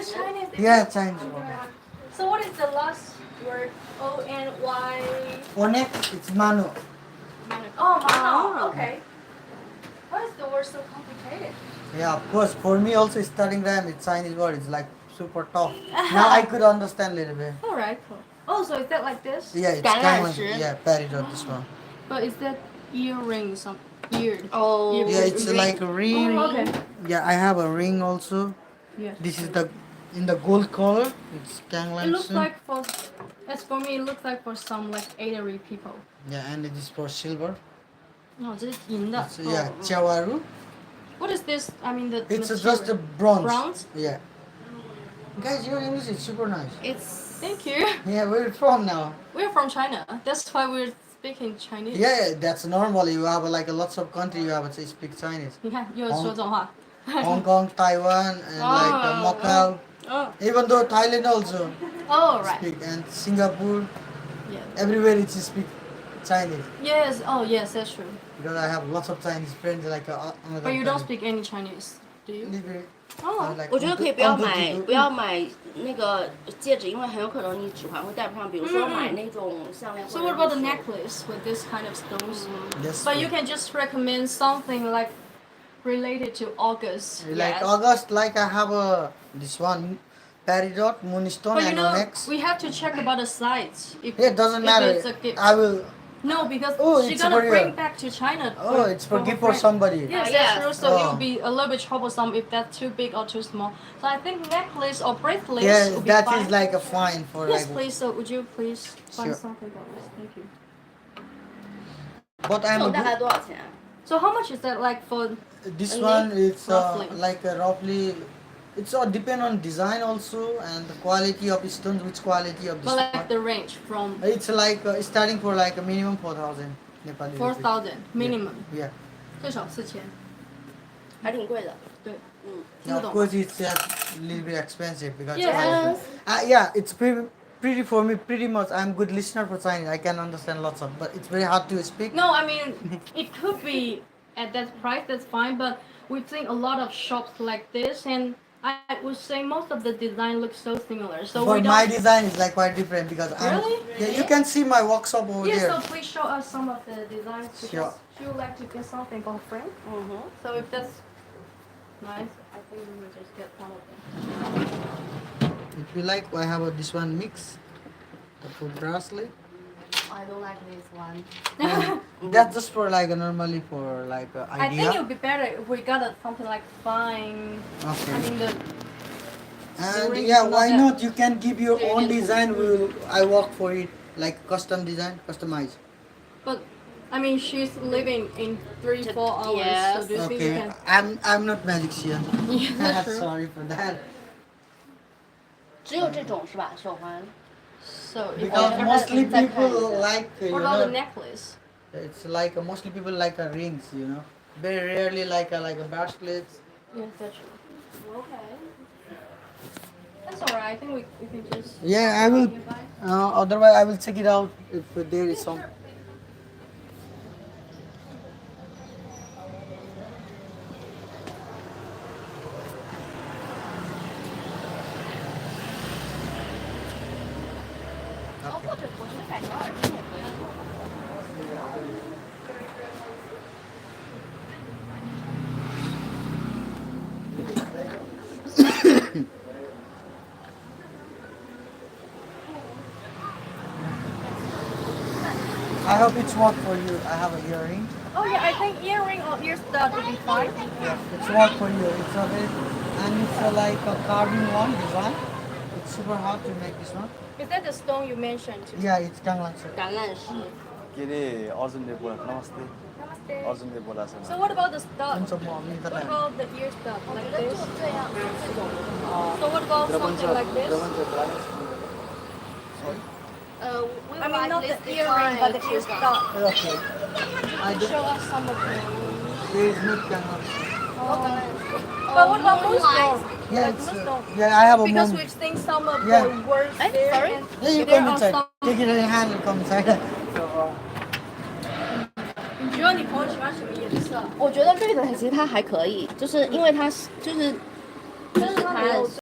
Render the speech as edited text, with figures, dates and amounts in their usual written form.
is Chinese. Yeah, Chinese word. So what is the last word? O N Y. Onyx, it's Manu. Oh, Mano. Okay. Why is the word so complicated? Yeah, of course. For me also studying them, it's Chinese word. It's like super tough. Now I could understand a little bit. All right, cool. Oh, so is that like this? Yeah, it's 橄榄 kind of石 yeah, parrot this one. But is that earring some eared? Oh, Yeah, it's ring. like a ring. Oh, okay. Yeah, I have a ring also. Yes. This is the in the gold color. It's Ganglan. It looks like for, as for me, it looks like for some like elderly people. Yeah, and it is for silver. Oh, this is 银的. It's, yeah, Chawaru. What is this? I mean the. It's material. just a bronze. Bronze? Yeah. Guys, your English is super nice. It's Thank you. Yeah, where you from now? We're from China. That's why we're speaking Chinese. Yeah, that's normal. You have like a lots of country you have to speak Chinese. 你看，又说这种话。 Hong Kong, Taiwan, and like Macau. Oh. Even though Thailand also Oh, right. speak, and Singapore, Yeah. everywhere it's speak Chinese. Yes. Oh, yes, that's true. Because I have lots of Chinese friends like another. But you don't country. speak any Chinese, do you? Little bit, Oh. like 我觉得可以不要买 Uncle 不要买那个戒指，因为很有可能你指环会戴不上。比如说买那种项链。 So what about the necklace with this kind of stones? Yes. But you can just recommend something like related to August. Like Yes. August, like I have a this one peridot, moonstone, But you and know, onyx. we have to check about the size. If, Yeah, it doesn't if matter. It's a gift. I will. No, because Oh, she's it's gonna for bring you. back to China. Oh, it's for her gift for friend. somebody. Yes, Ah, that's yes. true. So it Oh. will be a little bit troublesome if that's too big or too small. So I think necklace or bracelet Yeah, would be that fine. is like a fine for Yes, like. please. So would you please find Sure. something for us? Thank you. But 这 I'm 种 a 大概 good, 多少钱啊？ So how much is that like for? this Only one it's roughly. like roughly. It's all depend on design also and the quality of stones, which quality of the But like stone. the range from It's like starting for like a minimum 4,000 Nepali. 4,000 rupees. minimum. Yeah. 最少4000。还挺贵的。对。嗯， Now, of course, it's a little bit expensive because Yes. yeah, it's pretty for me. Pretty much, I'm good listener for Chinese. I can understand lots of, but it's very hard to speak. No, I mean it could be at that price. That's fine. But we've seen a lot of shops like this, and I would say most of the design looks so similar. So For we my don't. design is like quite different because I'm. Really? Yeah, you can see my workshop over Yeah, there. so please show us some of the designs because Sure. she would like to get something for a friend. 嗯哼。 So if that's nice, I think we will just get one of them. If you like, I have this one mix. The full bracelet. I don't like this one. That's just for like normally for like I think it idea. would be better if we got something like fine. I Okay. mean the. And rings yeah, and all why that. not? You can give your own design. I work for it like custom design, customize. But I mean, she's living in 3-4 hours. Yes. So do you think you Okay, can? I'm not magician. Yeah, that's true. Sorry for that. 只有这种是吧？手环。 So if Because you mostly that people kind of- like what about the necklace? it's like mostly people like rings, you know. Very rarely like a bracelets. Yes, that's true. Okay. That's alright. I think we can just. Yeah, I will. Otherwise, I will check it out if there is some. I hope it's work for you. I have a earring. Oh yeah, I think earring or ear stud would be fine. It's work for you. It's a bit, and it's like a carving one design. It's super hard to make this one. Is that the stone you mentioned? Yeah, it's Ganglan sir. 橄榄石。 के अरे अर्जुनले बोला नमस्ते Namaste. अर्जुनले बोला छ So what about the stud? Unsa mo ang What internet? about the ear stud like this? So what about something like this? I mean not the earring but the ear stud. Okay. I don't. Show us some of them. There is not Ganglan. But what about moonstone? Yeah, Like it's, moonstone. yeah, I have a Because mom. we've seen some of Yeah. the words there. sorry? And Yeah, you there come are inside. some. Take it in your hand and come inside. So, 你觉得你朋友喜欢什么颜色？我觉得绿的其实它还可以，就是因为它是就是就是它没有